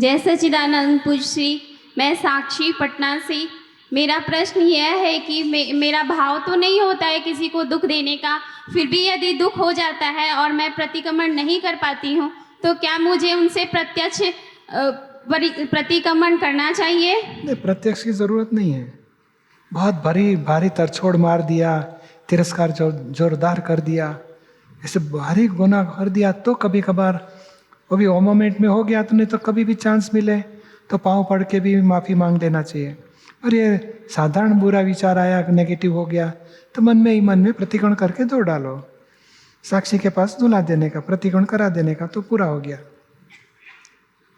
जय सच्चिदानंद पूज्य श्री। मैं साक्षी पटना से। मेरा प्रश्न यह है कि मेरा भाव तो नहीं होता है किसी को दुख देने का, फिर भी यदि दुख हो जाता है और मैं प्रतिक्रमण नहीं कर पाती हूँ तो क्या मुझे उनसे प्रत्यक्ष प्रतिक्रमण करना चाहिए? नहीं, प्रत्यक्ष की जरूरत नहीं है। बहुत भारी तरछोड़ मार दिया, तिरस्कार जोरदार कर दिया, ऐसे भारी गुनाह कर दिया तो कभी कभार वो भी वो मोमेंट में हो गया तो, नहीं तो कभी भी चांस मिले तो पाँव पड़ के भी माफ़ी मांग लेना चाहिए। और ये साधारण बुरा विचार आया, नेगेटिव हो गया तो मन में प्रतिक्रमण करके दौड़ डालो, साक्षी के पास दुला देने का, प्रतिक्रमण करा देने का, तो पूरा हो गया।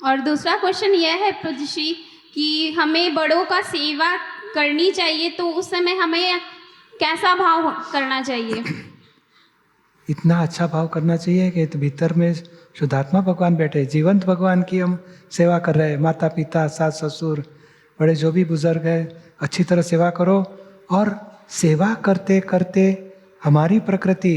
और दूसरा क्वेश्चन यह है पूज्य श्री कि हमें बड़ों का सेवा करनी चाहिए तो उस समय हमें कैसा भाव करना चाहिए? इतना अच्छा भाव करना चाहिए कि तो भीतर में शुद्धात्मा भगवान बैठे, जीवंत भगवान की हम सेवा कर रहे हैं। माता पिता, सास ससुर, बड़े जो भी बुजुर्ग हैं, अच्छी तरह सेवा करो। और सेवा करते करते हमारी प्रकृति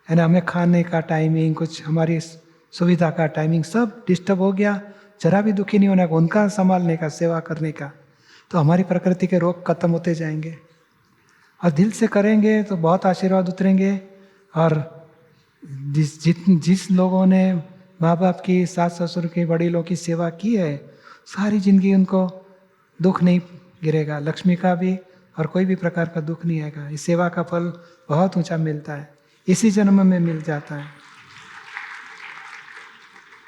है ना, हमें खाने का टाइमिंग, कुछ हमारी सुविधा का टाइमिंग सब डिस्टर्ब हो गया, जरा भी दुखी नहीं होना, उनका संभालने का, सेवा करने का, तो हमारी प्रकृति के रोग खत्म होते जाएंगे। और दिल से करेंगे तो बहुत आशीर्वाद उतरेंगे। और जिस लोगों ने माँ बाप की, सास ससुर की, बड़ीलों की सेवा की है, सारी जिंदगी उनको दुख नहीं गिरेगा, लक्ष्मी का भी और कोई भी प्रकार का दुख नहीं आएगा। इस सेवा का फल बहुत ऊंचा मिलता है, इसी जन्म में मिल जाता है।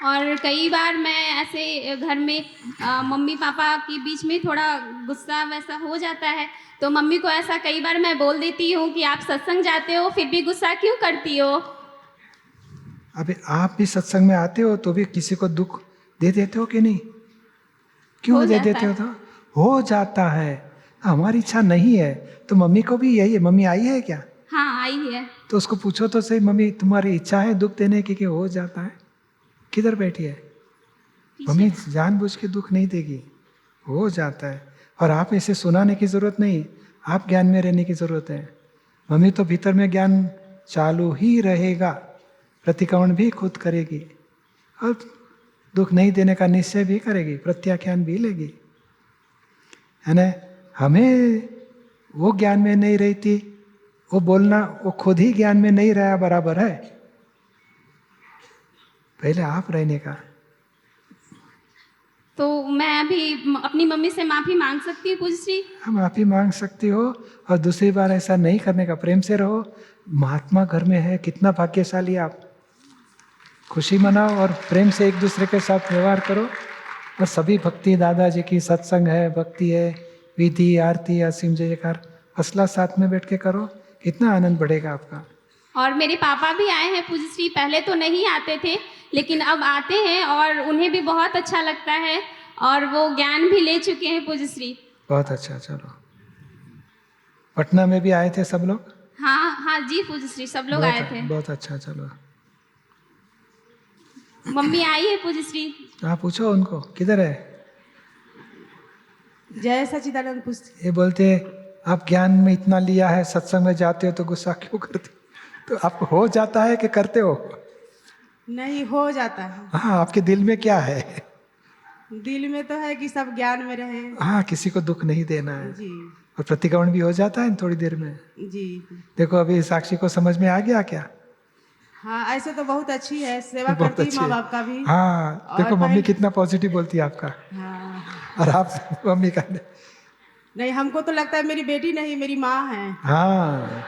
और कई बार मैं ऐसे घर में मम्मी पापा के बीच में थोड़ा गुस्सा वैसा हो जाता है तो मम्मी को ऐसा कई बार मैं बोल देती हूँ कि आप सत्संग जाते हो फिर भी गुस्सा क्यों करती हो? अबे आप भी सत्संग में आते हो तो भी किसी को दुख दे देते हो कि नहीं? क्यों दे देते हो? तो हो जाता है, हमारी इच्छा नहीं है। तो मम्मी को भी यही है, मम्मी आई है क्या? हाँ आई है। तो उसको पूछो तो सही, मम्मी तुम्हारी इच्छा है दुख देने की कि हो जाता है? किधर बैठी है? मम्मी जानबूझ के दुख नहीं देगी, हो जाता है। और आप इसे सुनाने की जरूरत नहीं, आप ज्ञान में रहने की जरूरत है। मम्मी तो भीतर में ज्ञान चालू ही रहेगा, प्रतिक्रमण भी खुद करेगी और दुख नहीं देने का निश्चय भी करेगी, प्रत्याख्यान भी लेगी, है ना। हमें वो ज्ञान में नहीं रहती, वो बोलना, वो खुद ही ज्ञान में नहीं रहा बराबर है। पहले आप रहने का। तो मैं अभी अपनी मम्मी से माफ़ी मांग सकती हूँ पूज्य श्री? हम माफ़ी मांग सकती हो और दूसरी बार ऐसा नहीं करने का, प्रेम से रहो। महात्मा घर में है, कितना भाग्यशाली आप। खुशी मनाओ और प्रेम से एक दूसरे के साथ व्यवहार करो। और सभी भक्ति, दादाजी की सत्संग है, भक्ति है, विधि, आरती, असीम जयकार, असला साथ में बैठ के करो, कितना आनंद बढ़ेगा आपका। और मेरे पापा भी आए हैं पूज्य श्री, पहले तो नहीं आते थे लेकिन अब आते हैं और उन्हें भी बहुत अच्छा लगता है और वो ज्ञान भी ले चुके हैं पूज्य श्री। बहुत अच्छा। चलो, पटना में भी आए थे सब लोग? हाँ जी पूज्य श्री, सब लोग आए थे। बहुत अच्छा। चलो, मम्मी आई है पूज्य श्री। आप पूछो उनको, किधर है? जय सच्चिदानंद पूज्य। ये बोलते आप ज्ञान में इतना लिया है, सत्संग में जाते हो तो गुस्सा क्यों करते? तो आपको हो जाता है कि करते हो? नहीं, हो जाता है। हाँ, आपके दिल में क्या है? दिल में तो है कि सब ज्ञान में रहे। हाँ, किसी को दुख नहीं देना है जी। और प्रतिक्रमण भी हो जाता है थोड़ी देर में। जी। देखो अभी साक्षी को समझ में आ गया क्या? हाँ, ऐसे तो बहुत अच्छी है, सेवा बहुत करती अच्छी माँ है। बाप का भी। हाँ, देखो मम्मी कितना पॉजिटिव बोलती है आपका। हाँ। और आप मम्मी का नहीं, हमको तो लगता है मेरी बेटी नहीं, मेरी माँ है। हाँ,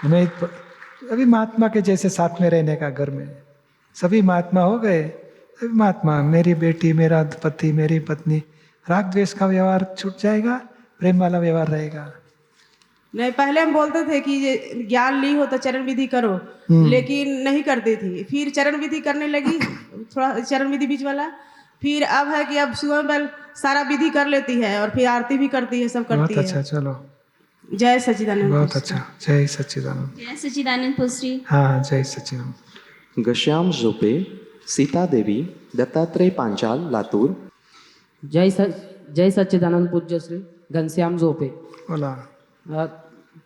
हमें अभी महात्मा के जैसे साथ में रहने का, घर में सभी महात्मा हो गए। सभी महात्मा, मेरी बेटी, मेरा पति, मेरी पत्नी, राग द्वेष का व्यवहार छूट जाएगा, प्रेम वाला व्यवहार रहेगा। नहीं, पहले हम बोलते थे कि ये ज्ञान ली हो तो चरण विधि करो, लेकिन नहीं करती थी। फिर चरण विधि करने लगी, थोड़ा चरण विधि बीच वाला। फिर अब है कि अब सुबह में सारा विधि कर लेती है और फिर आरती भी करती है, सब करती है। बहुत अच्छा। चलो, जय सच्चिदानंद। बहुत अच्छा। जय सच्चिदानंद। जय सच्चिदानंद पूज्य श्री। हाँ, जय सच्चिदानंद। घनश्याम झोपे, सीता देवी, दत्तात्रेय पांचाल, लातूर। जय सच्चिदानंद पूज्य श्री। घनश्याम झोपे। बोला।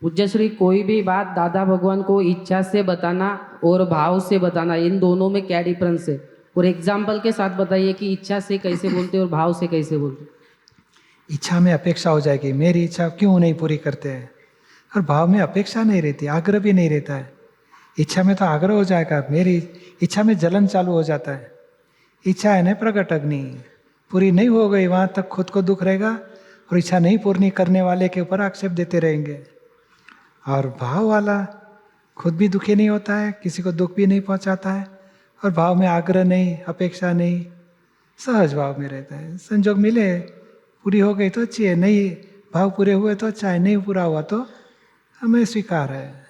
पूज्य श्री, कोई भी बात दादा भगवान को इच्छा से बताना और भाव से बताना, इन दोनों में क्या डिफरेंस है? और एग्जाम्पल के साथ बताइए कि इच्छा से कैसे बोलते और भाव से कैसे बोलते। इच्छा में अपेक्षा हो जाएगी, मेरी इच्छा क्यों नहीं पूरी करते हैं, और भाव में अपेक्षा नहीं रहती, आग्रह भी नहीं रहता है। इच्छा में तो आग्रह हो जाएगा, मेरी इच्छा में जलन चालू हो जाता है। इच्छा है ना प्रकट अग्नि, पूरी नहीं हो गई वहाँ तक खुद को दुख रहेगा, और इच्छा नहीं पूर्ण करने वाले के ऊपर आक्षेप देते रहेंगे। और भाव वाला खुद भी दुखी नहीं होता है, किसी को दुख भी नहीं पहुँचाता है, और भाव में आग्रह नहीं, अपेक्षा नहीं, सहज भाव में रहता है। संजोग मिले, पूरी हो गई तो अच्छी है, नहीं भाव पूरे हुए तो अच्छा है, नहीं पूरा हुआ तो हमें स्वीकार है।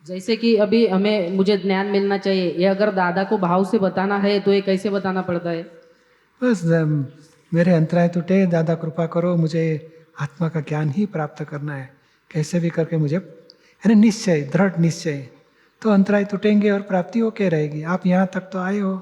जैसे कि अभी मुझे ज्ञान मिलना चाहिए, ये अगर दादा को भाव से बताना है तो ये कैसे बताना पड़ता है? बस मेरे अंतराय टूटे, दादा कृपा करो, मुझे आत्मा का ज्ञान ही प्राप्त करना है, कैसे भी करके मुझे, है ना, निश्चय, दृढ़ निश्चय, तो अंतराय टूटेंगे और प्राप्ति होके रहेगी। आप यहाँ तक तो आए हो,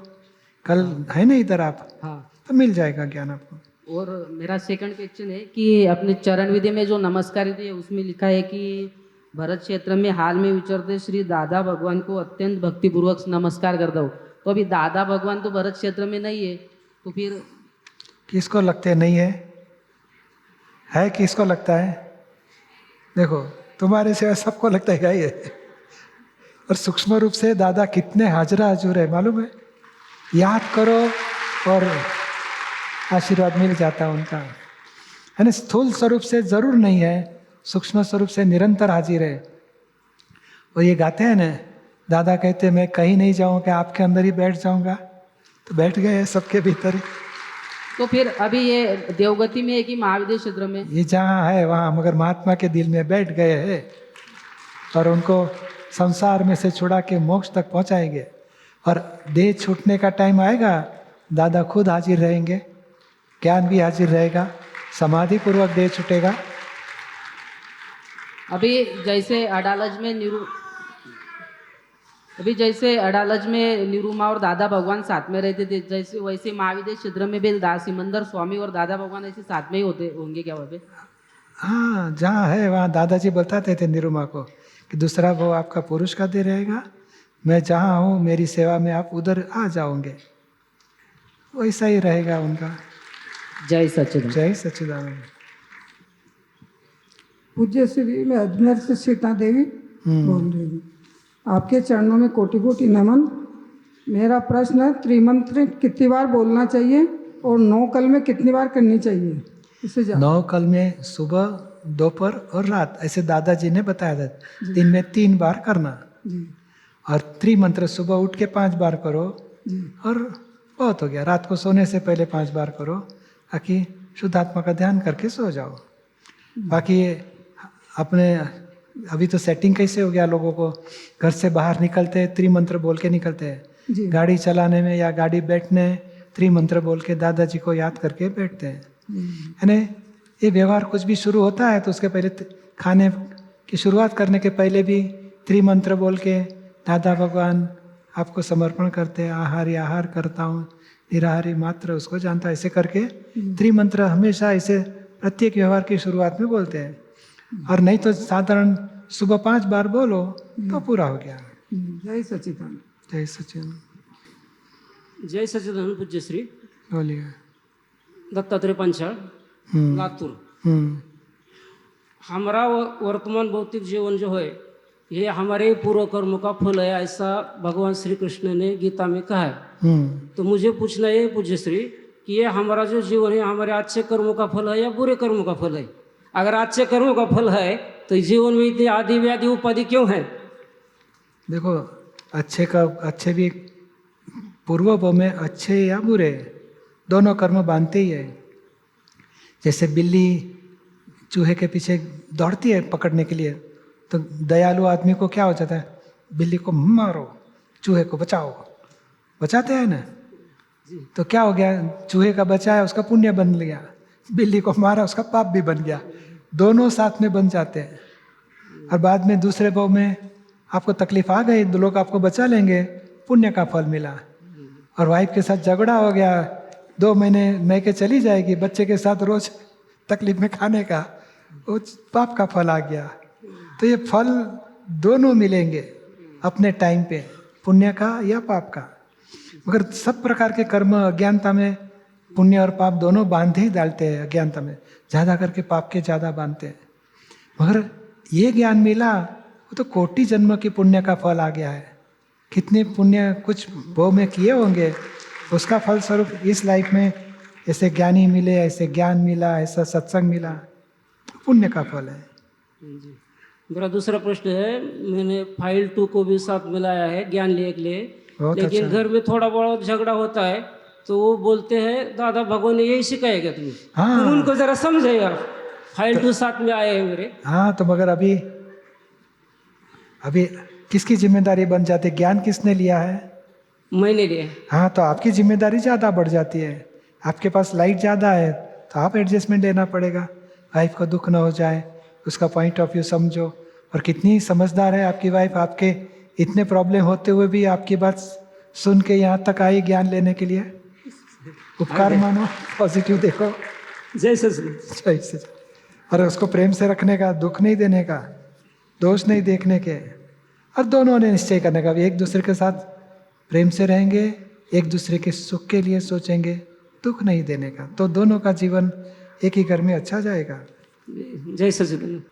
कल है ना इधर आप, हाँ। तो मिल जाएगा ज्ञान आपको। और मेरा सेकंड क्वेश्चन है कि अपने चरण विधि में जो नमस्कार है उसमें लिखा है कि भरत क्षेत्र में हाल में विचरते श्री दादा भगवान को अत्यंत भक्तिपूर्वक नमस्कार करता हूँ। तो अभी दादा भगवान तो भरत क्षेत्र में नहीं है, तो फिर किसको लगते नहीं है किसको लगता है? देखो तुम्हारे सिवा सबको लगता है ये, और सूक्ष्म रूप से दादा कितने हाजरा हजूर है मालूम है। याद करो और आशीर्वाद मिल जाता है उनका, है ना। स्थूल स्वरूप से जरूर नहीं है, सूक्ष्म स्वरूप से निरंतर हाजिर है। और ये गाते हैं ना, दादा कहते मैं कहीं नहीं जाऊँगा, आपके अंदर ही बैठ जाऊँगा, तो बैठ गए हैं सबके भीतर ही। तो फिर अभी ये देवगति में है कि महाविद्य क्षेत्र में? ये जहाँ है वहाँ, मगर महात्मा के दिल में बैठ गए हैं और उनको संसार में से छुड़ा के मोक्ष तक पहुँचाएंगे। और देह छूटने का टाइम आएगा, दादा खुद हाजिर रहेंगे, ज्ञान भी हाजिर रहेगा, समाधि पूर्वक देह छूटेगा। अभी जैसे अडालज में निरुमा और दादा भगवान साथ में रहते थे, जैसे वैसे महाविद्य क्षेत्र में भी दासिमंदर स्वामी और दादा भगवान ऐसे साथ में ही होंगे क्या वहाँ पे? हाँ, जहाँ है वहाँ दादाजी बताते थे निरुमा को कि दूसरा वो आपका पुरुष का दे रहेगा, मैं जहाँ हूँ मेरी सेवा में आप उधर आ जाओगे, वैसा ही रहेगा उनका। जय सच्चिदानंद। जय सच्चिदानंद। पूज्य श्री, मैं अजमेर से सीता देवी बोल रही हूँ। आपके चरणों में कोटि कोटि नमन। मेरा प्रश्न है, त्रिमंत्र कितनी बार बोलना चाहिए और 9 कल में कितनी बार करनी चाहिए? इसे 9 कल में सुबह, दोपहर और रात, ऐसे दादाजी ने बताया था। दिन में 3 बार करना जी। और त्रिमंत्र सुबह उठ के 5 बार करो जी। और बहुत हो गया। रात को सोने से पहले 5 बार करो, ताकि शुद्धात्मा का ध्यान करके सो जाओ। बाकी अपने अभी तो सेटिंग कैसे हो गया, लोगों को घर से बाहर निकलते हैं त्रिमंत्र बोल के निकलते हैं, जी। गाड़ी चलाने में या गाड़ी बैठने त्रिमंत्र बोल के दादाजी को याद करके बैठते हैं, है ना। ये व्यवहार कुछ भी शुरू होता है तो उसके पहले खाने की शुरुआत करने के पहले भी त्रिमंत्र बोल के दादा भगवान आपको समर्पण करते हैं, आहारी आहार करता हूँ, निराहारी मात्र उसको जानता है, ऐसे करके त्रिमंत्र हमेशा ऐसे प्रत्येक व्यवहार की शुरुआत में बोलते हैं। और नहीं तो साधारण सुबह 5 बार बोलो तो पूरा हो गया। जय सच्चिदानंद। जय सचिन। जय सच्चिदानंद। पूज्य श्री बोलिए। दत्तात्रेय पांचाळ, लातूर। हमारा वर्तमान भौतिक जीवन जो है ये हमारे पूर्व कर्म का फल है, ऐसा भगवान श्री कृष्ण ने गीता में कहा है। तो मुझे पूछना है पूज्य श्री कि ये हमारा जो जीवन है हमारे अच्छे कर्मों का फल है या बुरे कर्मों का फल है? अगर अच्छे कर्मों का फल है तो जीवन में इतनी आदि व्याधि उपाधि क्यों है? देखो, अच्छे भी पूर्व में अच्छे या बुरे दोनों कर्म बांधते ही है। जैसे बिल्ली चूहे के पीछे दौड़ती है पकड़ने के लिए, तो दयालु आदमी को क्या हो जाता है, बिल्ली को मारो, चूहे को बचाओ, बचाते हैं ना। तो क्या हो गया, चूहे का बचाया उसका पुण्य बन गया, बिल्ली को मारा उसका पाप भी बन गया, दोनों साथ में बन जाते हैं। और बाद में दूसरे भाव में आपको तकलीफ आ गई, लोग आपको बचा लेंगे, पुण्य का फल मिला। और वाइफ के साथ झगड़ा हो गया, 2 महीने मैके चली जाएगी, बच्चे के साथ रोज तकलीफ में खाने का, वो पाप का फल आ गया। तो ये फल दोनों मिलेंगे अपने टाइम पे, पुण्य का या पाप का। मगर सब प्रकार के कर्म अज्ञानता में पुण्य और पाप दोनों बांध ही डालते हैं। अज्ञानता में ज़्यादा करके पाप के ज़्यादा बांधते हैं। मगर ये ज्ञान मिला वो तो कोटि जन्म के पुण्य का फल आ गया है। कितने पुण्य कुछ वो में किए होंगे, उसका फल स्वरूप इस लाइफ में ऐसे ज्ञानी मिले, ऐसे ज्ञान मिला, ऐसा सत्संग मिला, पुण्य का फल है। जी। मेरा दूसरा प्रश्न है, मैंने फाइल 2 को भी साथ मिलाया है ज्ञान लेने के लिए, बहुत लेकिन अच्छा। घर में थोड़ा बहुत झगड़ा होता है तो वो बोलते हैं दादा भगवान ने यही सिखाया क्या तुम्हें? हाँ। तो उनको जरा समझे यार, फाइल 2 साथ में आए हैं मेरे। हाँ, तो मगर अभी किसकी जिम्मेदारी बन जाती है? ज्ञान किसने लिया है? मैंने लिए। हाँ, तो आपकी जिम्मेदारी ज़्यादा बढ़ जाती है। आपके पास लाइट ज़्यादा है तो आप एडजस्टमेंट लेना पड़ेगा, वाइफ को दुख ना हो जाए, उसका पॉइंट ऑफ व्यू समझो। और कितनी समझदार है आपकी वाइफ, आपके इतने प्रॉब्लम होते हुए भी आपकी बात सुन के यहाँ तक आई ज्ञान लेने के लिए। उपकार मानो, पॉजिटिव देखो, जैसे सही से, और उसको प्रेम से रखने का, दुख नहीं देने का, दोष नहीं देखने के, और दोनों ने निश्चय करने का भी एक दूसरे के साथ प्रेम से रहेंगे, एक दूसरे के सुख के लिए सोचेंगे, दुख नहीं देने का, तो दोनों का जीवन एक ही घर में अच्छा जाएगा। जय सचिदानंद।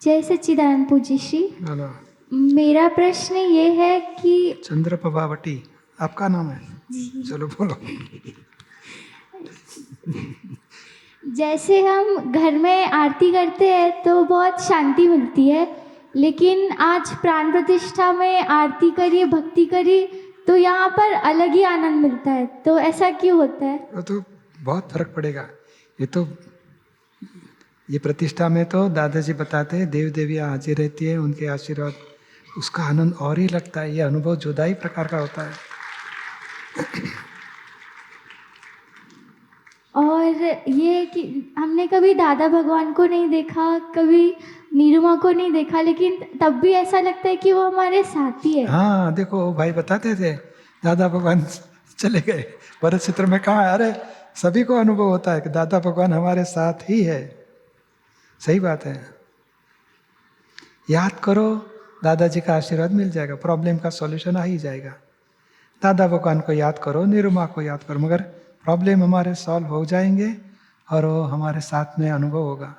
जय सच्चिदानंद पूज्य श्री। बोलो। मेरा प्रश्न ये है कि चंद्र प्रभावती आपका नाम है? चलो बोलो। जैसे हम घर में आरती करते हैं तो बहुत शांति मिलती है, लेकिन आज प्राण प्रतिष्ठा में आरती करिए, भक्ति करिए तो यहाँ पर अलग ही आनंद मिलता है, तो ऐसा क्यों होता है? वो तो बहुत फर्क पड़ेगा। ये प्रतिष्ठा में तो दादाजी बताते हैं देव देवियाँ हाजिर रहती है, उनके आशीर्वाद, उसका आनंद और ही लगता है। ये अनुभव जुदा ही प्रकार का होता है। और ये कि हमने कभी दादा भगवान को नहीं देखा, कभी नीरुमा को नहीं देखा, लेकिन तब भी ऐसा लगता है कि वो हमारे साथी है। हाँ, देखो भाई बताते थे दादा भगवान चले गए, भरत चित्र में कहा, अरे सभी को अनुभव होता है कि दादा भगवान हमारे साथ ही है। सही बात है। याद करो, दादाजी का आशीर्वाद मिल जाएगा, प्रॉब्लम का सॉल्यूशन आ ही जाएगा। दादा भगवान को याद करो, निरुमा को याद करो, मगर प्रॉब्लम हमारे सॉल्व हो जाएंगे और वो हमारे साथ में अनुभव होगा।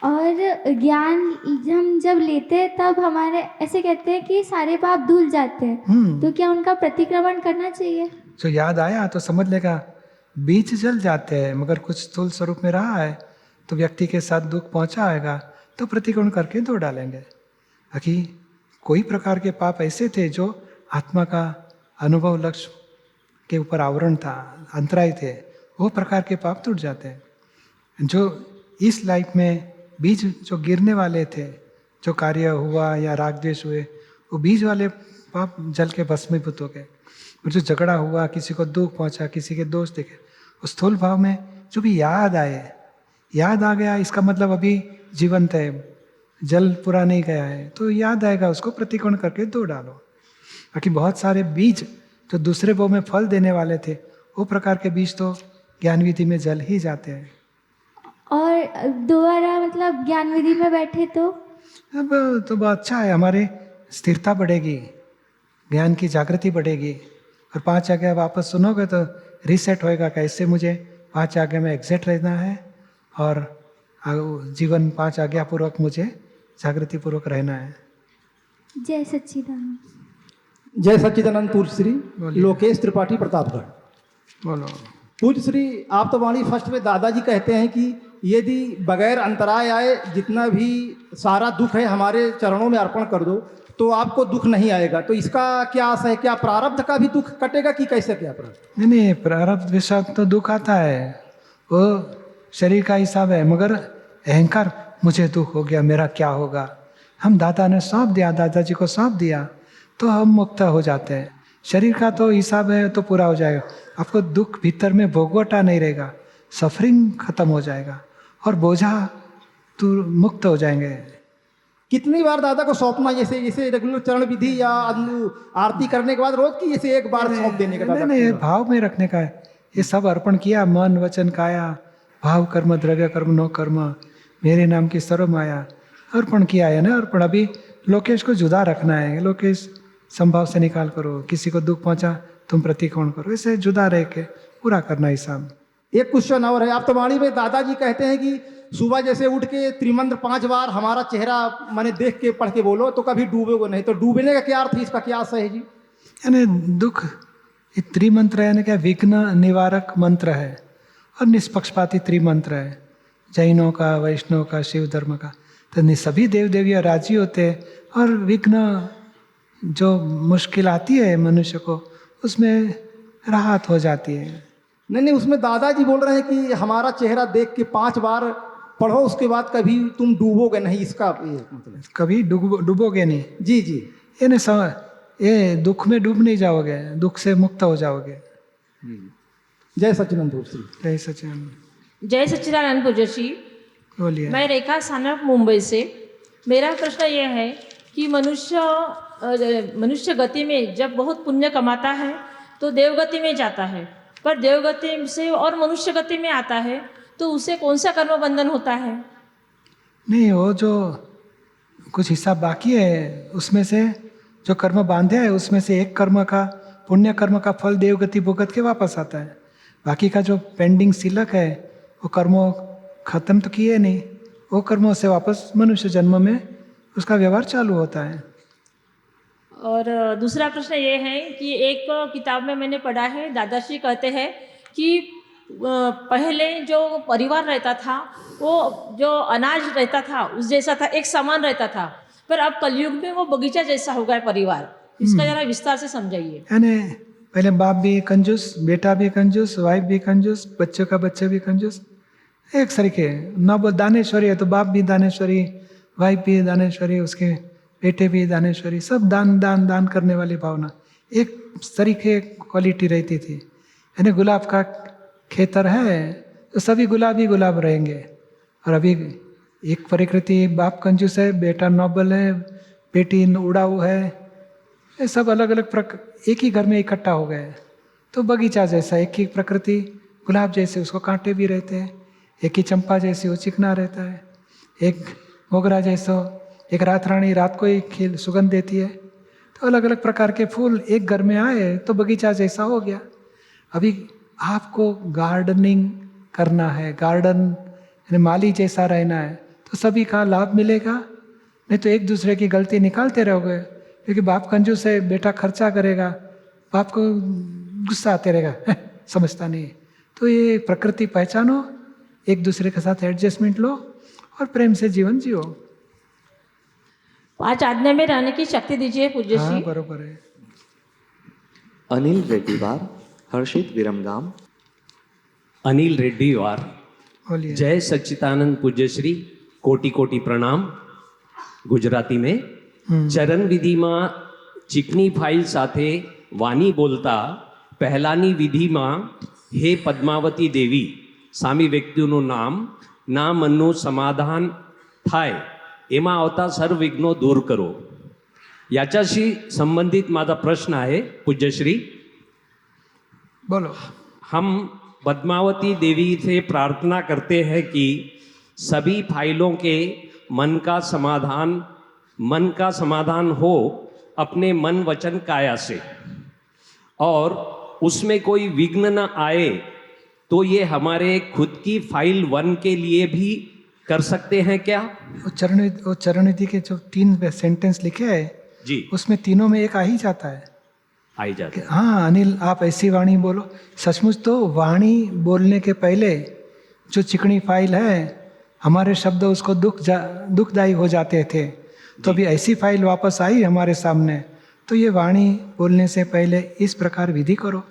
और ज्ञान हम जब लेते हैं तब हमारे ऐसे कहते हैं कि सारे पाप धुल जाते हैं, तो क्या उनका प्रतिक्रमण करना चाहिए? जो याद आया तो समझ लेगा बीज जल जाते हैं, मगर कुछ स्थूल स्वरूप में रहा है तो व्यक्ति के साथ दुख पहुंचा आएगा तो प्रतिक्रमण करके धो डालेंगे। बाकी कोई प्रकार के पाप ऐसे थे जो आत्मा का अनुभव लक्ष्य के ऊपर आवरण था, अंतराय थे, वो प्रकार के पाप टूट जाते हैं। जो इस लाइफ में बीज जो गिरने वाले थे, जो कार्य हुआ या राग द्वेष हुए, वो बीज वाले पाप जल के भस्मीभूत हो गए। और जो झगड़ा हुआ, किसी को दुख पहुंचा, किसी के दोष देखे, उस स्थूल भाव में जो भी याद आए, याद आ गया, इसका मतलब अभी जीवंत है, जल पूरा नहीं गया है, तो याद आएगा, उसको प्रतिक्रमण करके धो डालो। बाकी बहुत सारे बीज जो दूसरे भाव में फल देने वाले थे, वो प्रकार के बीज तो ज्ञान विधि में जल ही जाते हैं। और दोबारा मतलब ज्ञान विधि में बैठे तो अब तो बहुत अच्छा है, हमारी स्थिरता बढ़ेगी, ज्ञान की जागृति बढ़ेगी। और 5 आज्ञा वापस सुनोगे तो रीसेट होएगा, कैसे मुझे 5 आज्ञा में एग्जैक्ट रहना है और जीवन 5 आज्ञा पूर्वक मुझे जागृति पूर्वक रहना है। जय सच्चिदानंद। जय सच्चिदानंद पूज्य श्री बोलिए। लोकेश त्रिपाठी प्रतापगढ़। बोलो। पूज्य श्री, आप तो वाणी फर्स्ट में दादाजी कहते हैं कि यदि बगैर अंतराय आए जितना भी सारा दुख है हमारे चरणों में अर्पण कर दो तो आपको दुख नहीं आएगा, तो इसका क्या आशा है? क्या प्रारब्ध का भी दुख कटेगा कि कैसे क्या प्रारब्ध? नहीं, प्रारब्ध के साथ तो दुख आता है, वो शरीर का हिसाब है, मगर अहंकार, मुझे दुख हो गया, मेरा क्या होगा, हम दादा ने सौंप दिया, दादाजी को सौंप दिया तो हम मुक्त हो जाते हैं। शरीर का तो हिसाब है तो पूरा हो जाएगा, आपको दुख भीतर में भोगवटा नहीं रहेगा, सफरिंग खत्म हो जाएगा और बोझा तो मुक्त हो जाएंगे। कितनी बार दादा को सौंपना, जैसे जैसे रेगुलर चरण विधि या आरती करने के बाद रोज की जैसे एक बार सौंप देने का? दादा नहीं, भाव में रखने का है। ये सब अर्पण किया, मन वचन काया, भाव कर्म द्रव्य कर्म नो कर्म, मेरे नाम की सर्व माया, अर्पण किया है ना। अर्पण अभी लोकेश को जुदा रखना है, लोकेश संभाव से निकाल करो, किसी को दुख पहुंचा तुम प्रतिकोण करो, ऐसे जुदा रह के पूरा करना हिसाब। एक क्वेश्चन और है, आप तो वाणी में दादाजी कहते हैं कि सुबह जैसे उठ के त्रिमंत्र 5 बार हमारा चेहरा मैंने देख के पढ़ के बोलो तो कभी डूबोगे नहीं, तो डूबने का क्या अर्थ है, इसका क्या सही है जी? यानी दुख, ये त्रिमंत्र है ना, क्या विघ्न निवारक मंत्र है और निष्पक्षपाती त्रिमंत्र है, जैनों का, वैष्णव का, शिव धर्म का। तो सभी देव देवियाँ राजी होते हैं और विघ्न जो मुश्किल आती है मनुष्य को उसमें राहत हो जाती है। नहीं, उसमें दादाजी बोल रहे हैं कि हमारा चेहरा देख के 5 बार पढ़ो, उसके बाद कभी तुम डूबोगे नहीं, इसका ये मतलब कभी डूबोगे नहीं। जी जी, ये दुख में डूब नहीं जाओगे, दुख से मुक्त हो जाओगे। जय सच्चिदानंद श्री। जय सचिदानंद। जय सच्चिदानंद पूज्य श्री। बोलिए। मैं रेखा सानप मुंबई से। मेरा प्रश्न यह है कि मनुष्य गति में जब बहुत पुण्य कमाता है तो देवगति में जाता है, पर देवगति से और मनुष्य गति में आता है तो उसे कौन सा कर्म बंधन होता है? नहीं, वो जो कुछ हिस्सा बाकी है उसमें से जो कर्म बांधे है उसमें से एक कर्म का, पुण्य कर्म का फल देवगति भुगत के वापस आता है। बाकी का जो पेंडिंग सिलक है वो कर्मों खत्म तो किए नहीं, वो कर्मों से वापस मनुष्य जन्म में उसका व्यवहार चालू होता है। और दूसरा प्रश्न ये है कि एक किताब में मैंने पढ़ा है, दादाश्री कहते हैं कि पहले जो परिवार रहता था वो जो अनाज रहता था उस जैसा था, एक समान रहता था, पर अब कलयुग में वो बगीचा जैसा हो गया परिवार। इसका जरा विस्तार से समझाइए। यानी पहले बाप भी कंजूस, बेटा भी कंजूस, वाइफ भी कंजूस, बच्चों का बच्चे भी कंजूस, एक सरीके न वो दानेश्वरी है तो बाप भी दानेश्वरी, वाइफ भी दानेश्वरी, उसके बेटे भी दानेश्वरी, सब दान दान दान करने वाली भावना, एक तरीके क्वालिटी रहती थी। यानी गुलाब का खेतर है तो सभी गुलाब ही गुलाब रहेंगे। और अभी एक प्रकृति, बाप कंजूस है, बेटा नोबल है, बेटी उड़ाऊ है, ये सब अलग अलग एक ही घर में इकट्ठा हो गए। तो बगीचा जैसा एक ही प्रकृति, गुलाब जैसे उसको कांटे भी रहते हैं, एक ही चंपा जैसे वो चिकना रहता है, एक मोगरा जैसा, एक रात रानी रात को ही खिल सुगंध देती है। तो अलग अलग प्रकार के फूल एक घर में आए तो बगीचा जैसा हो गया। अभी आपको गार्डनिंग करना है, गार्डन यानी माली जैसा रहना है तो सभी का लाभ मिलेगा, नहीं तो एक दूसरे की गलती निकालते रहोगे। क्योंकि बाप कंजूस है, बेटा खर्चा करेगा, बाप को गुस्सा आते रहेगा समझता नहीं। तो ये प्रकृति पहचानो, एक दूसरे के साथ एडजस्टमेंट लो और प्रेम से जीवन जियो। 5 आज्ञा में रहने की शक्ति दीजिए पूज्य श्री। हाँ, बरोबर है। अनिल रेड्डीवार, हर्षित विरमगाम। अनिल रेड्डीवार। बोलिए। जय सच्चिदानंद पूज्य श्री, कोटि कोटि प्रणाम। गुजराती में ચરણ વિધિમાં ચીકણી ફાઇલ સાથે વાણી બોલતા પહેલાની વિધિમાં હે પદ્માવતી દેવી સામી વ્યક્તિનું ના મનનું સમાધાન થાય એમાં આવતા સર્વ વિઘ્નો દૂર કરો. याच्याशी संबंधित माझा प्रश्न आहे पूज्यश्री. बोलो. हम पद्मावती देवी से प्रार्थना करते हैं कि सभी फाइलों के मन का समाधान हो अपने मन वचन काया से, और उसमें कोई विघ्न न आए तो ये हमारे खुद की फाइल 1 के लिए भी कर सकते हैं क्या? वो चरण विधि के जो 3 सेंटेंस लिखे हैं जी, उसमें तीनों में एक आ ही जाता है। आ ही जाता है। हाँ अनिल, आप ऐसी वाणी बोलो। सचमुच तो वाणी बोलने के पहले जो चिकनी फाइल है, हमारे शब्द उसको दुखदायी हो जाते थे, तो अभी ऐसी फाइल वापस आई हमारे सामने, तो ये वाणी बोलने से पहले इस प्रकार विधि करो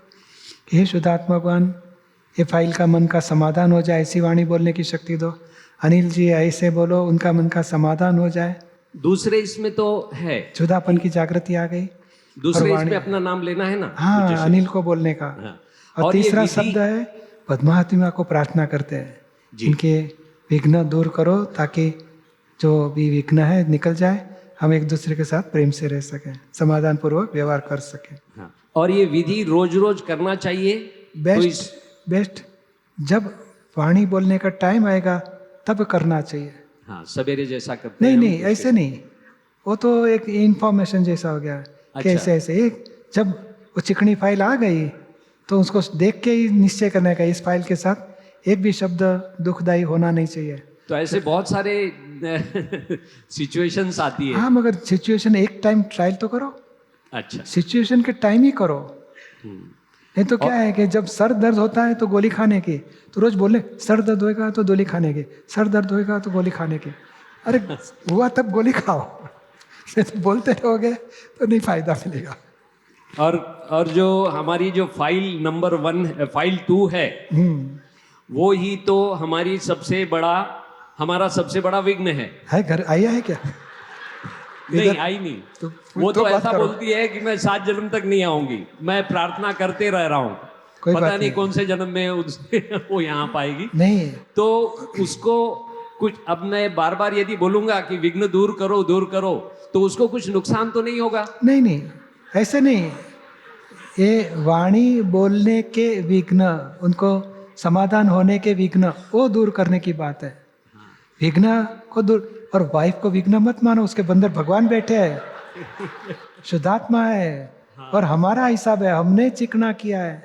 कि हे शुद्धात्मा भगवान, ये फाइल का मन का समाधान हो जाए, ऐसी वाणी बोलने की शक्ति दो। अनिल जी ऐसे बोलो, उनका मन का समाधान हो जाए। दूसरे इसमें तो है, शुद्धापन की जागृति आ गई। दूसरे इसमें अपना नाम लेना है ना। हाँ, अनिल को बोलने का। हाँ। और तीसरा शब्द है पद्मावती को प्रार्थना करते हैं, इनके विघ्न दूर करो ताकि जो भी विघ्न है निकल जाए, हम एक दूसरे के साथ प्रेम से रह सकें, समाधान पूर्वक व्यवहार कर सकें। हाँ। और ये विधि रोज रोज करना चाहिए। बेस्ट जब वाणी बोलने का टाइम आएगा तब करना चाहिए। हाँ, सवेरे जैसा करते नहीं, ऐसे नहीं, वो तो एक इंफॉर्मेशन जैसा हो गया कि ऐसे ऐसे। एक जब वो चिकनी फाइल आ गई तो उसको देख के ही निश्चय करने का, इस फाइल के साथ एक भी शब्द दुखदाई होना नहीं चाहिए। तो ऐसे बहुत सारे सिचुएशंस आती है। हाँ, मगर सिचुएशन एक टाइम ट्रायल तो करो। अच्छा। सिचुएशन के टाइम ही करो। नहीं तो क्या है कि जब सर दर्द होता है तो गोली खाने की, तो रोज बोले सर दर्द होएगा तो गोली खाने की, सर दर्द होएगा तो गोली खाने की। अरे हुआ तब गोली खाओ, तो बोलते रहोगे तो नहीं फायदा मिलेगा। और जो हमारी जो फाइल नंबर 1 फाइल 2 है, वो ही तो हमारा सबसे बड़ा विघ्न है। घर आया है क्या? नहीं आई नहीं। तो वो तो बात ऐसा करो। बोलती है कि मैं 7 जन्म तक नहीं आऊंगी, मैं प्रार्थना करते रह रहा हूँ, कोई पता बात नहीं कौन से जन्म में वो यहाँ पाएगी। नहीं, तो उसको कुछ, अब मैं बार बार यदि बोलूंगा कि विघ्न दूर करो तो उसको कुछ नुकसान तो नहीं होगा? नहीं, ऐसे नहीं। ये वाणी बोलने के विघ्न, उनको समाधान होने के विघ्न, वो दूर करने की बात है। विघ्न को दूर, और वाइफ को विघ्न मत मानो, उसके अंदर भगवान बैठे हैं, शुद्धात्मा है। और हमारा हिसाब है, हमने चिकना किया है,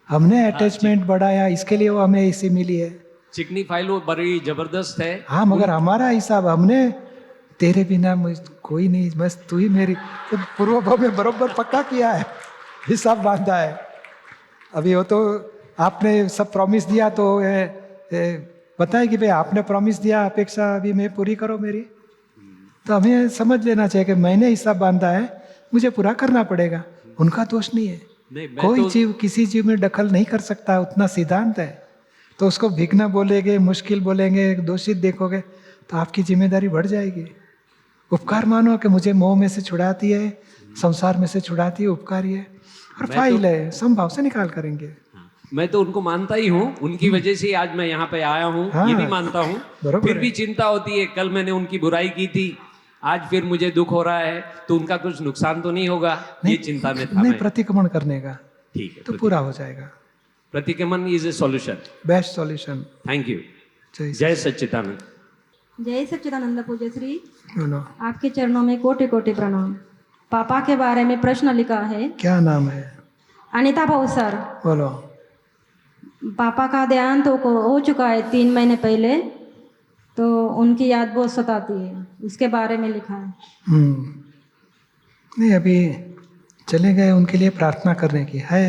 हमने अटैचमेंट बढ़ाया, इसके लिए वो हमें इसी मिली है। चिकनी फाइल वो बड़ी जबरदस्त है। हाँ, मगर हमारा हिसाब, हमने तेरे बिना कोई नहीं, बस तू ही मेरी, तो पूर्व भाव में बरोबर पक्का किया है, हिसाब बांधा है। अभी वो तो आपने सब प्रॉमिस दिया, तो पता है कि भाई आपने प्रॉमिस दिया, अपेक्षा अभी मैं पूरी करो मेरी। तो हमें समझ लेना चाहिए कि मैंने हिसाब बांधा है, मुझे पूरा करना पड़ेगा। उनका दोष नहीं है। कोई जीव किसी जीव में दखल नहीं कर सकता, उतना सिद्धांत है। तो उसको विघ्न बोलेंगे, मुश्किल बोलेंगे, दोषित देखोगे तो आपकी जिम्मेदारी बढ़ जाएगी। उपकार मानो कि मुझे मोह में से छुड़ाती है, संसार में से छुड़ाती है, उपकार ही है। और फाइल है, संभाव से निकाल करेंगे। मैं तो उनको मानता ही हूँ, उनकी वजह से आज मैं यहाँ पे आया हूँ। हाँ, ये भी मानता हूँ। फिर भी चिंता होती है, कल मैंने उनकी बुराई की थी, आज फिर मुझे दुख हो रहा है, तो उनका कुछ नुकसान तो नहीं होगा, ये चिंता में था। नहीं, प्रतिक्रमण करने का, ठीक है, तो पूरा हो जाएगा। प्रतिक्रमण is a solution, best solution. Thank you. जय सच्चिदानंद। जय सच्चिदानंद पूज्य श्री, बोलो। आपके चरणों में कोटि कोटि प्रणाम। पापा के बारे में प्रश्न लिखा है। क्या नाम है? अनिता भाऊ सर। बोलो। पापा का देहांत हो चुका है 3 महीने पहले, तो उनकी याद बहुत सताती है, उसके बारे में लिखा है। नहीं, अभी चले गए, उनके लिए प्रार्थना करने की है।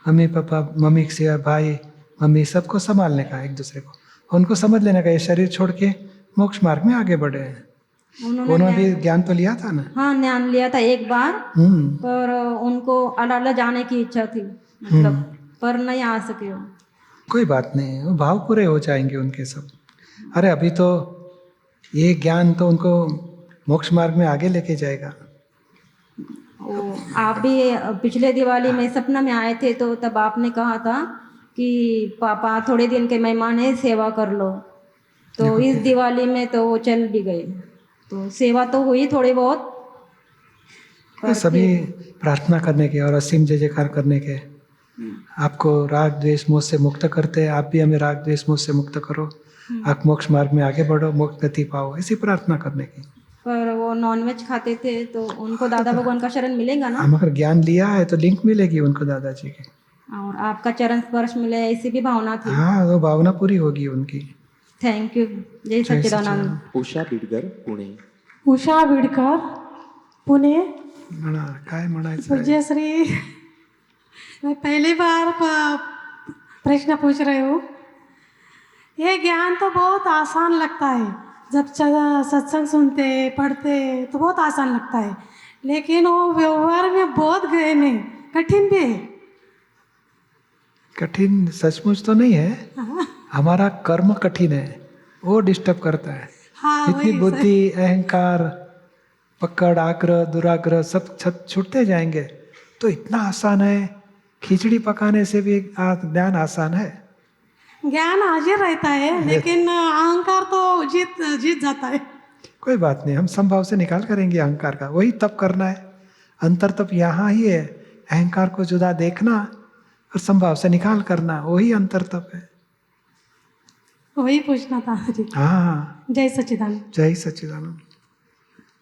मम्मी पापा, मम्मी के सिवा भाई मम्मी, सबको संभालने का, एक दूसरे को, उनको समझ लेने का, ये शरीर छोड़ के मोक्ष मार्ग में आगे बढ़े हैं। उन्होंने भी ज्ञान तो लिया था ना? हाँ, ज्ञान लिया था एक बार, पर उनको अलाला जाने की इच्छा थी, मतलब पर नहीं आ सके वो। कोई बात नहीं, वो भाव पूरे हो जाएंगे उनके सब। अरे अभी तो ये ज्ञान तो उनको मोक्ष मार्ग में आगे लेके जाएगा। आप भी पिछले दिवाली में सपना में आए थे, तो तब आपने कहा था कि पापा थोड़े दिन के मेहमान है, सेवा कर लो। तो इस दिवाली में तो वो चल भी गए, तो सेवा तो हुई थोड़ी बहुत। सभी प्रार्थना करने के और असीम जय जयकार करने के, आपको राग द्वेष मोह से मुक्त करते हैं, आप भी हमें राग द्वेष मोह से मुक्त करो, आप मोक्ष मार्ग में आगे बढ़ो, मोक्ष गति पाओ, ऐसी प्रार्थना करने की। पर वो नॉनवेज खाते थे, तो उनको दादा भगवान का शरण मिलेगा ना? हम अगर ज्ञान लिया है तो लिंक मिलेगी उनको दादाजी की, और आपका चरण स्पर्श मिले, ऐसी भी भावना थी। हाँ, वो भावना पूरी होगी उनकी। Thank you. जय सच्चिदानंद। उषा बिडकर पुणे। उषा बिडकर पुणे। काय म्हणायचं? पूज्य श्री, मैं पहली बार प्रश्न पूछ रही हूँ। ये ज्ञान तो बहुत आसान लगता है, जब सत्संग सुनते पढ़ते तो बहुत आसान लगता है, लेकिन वो व्यवहार में बहुत गहन है, कठिन भी है। कठिन सचमुच तो नहीं है, हमारा कर्म कठिन है, वो डिस्टर्ब करता है। हाँ, जितनी बुद्धि, अहंकार, पकड़, आग्रह, दुराग्रह सब छूटते जाएंगे तो इतना आसान है। खिचड़ी पकाने से भी ज्ञान आसान है। ज्ञान हाजिर रहता है, लेकिन अहंकार तो जीत जाता है। कोई बात नहीं, हम संभाव से निकाल करेंगे अहंकार का। वही तप करना है, अंतर तप यहाँ ही है। अहंकार को जुदा देखना और संभाव से निकाल करना, वही अंतर तप है। वही पूछना था। हाँ, जय सच्चिदानंद। जय सच्चिदानंद।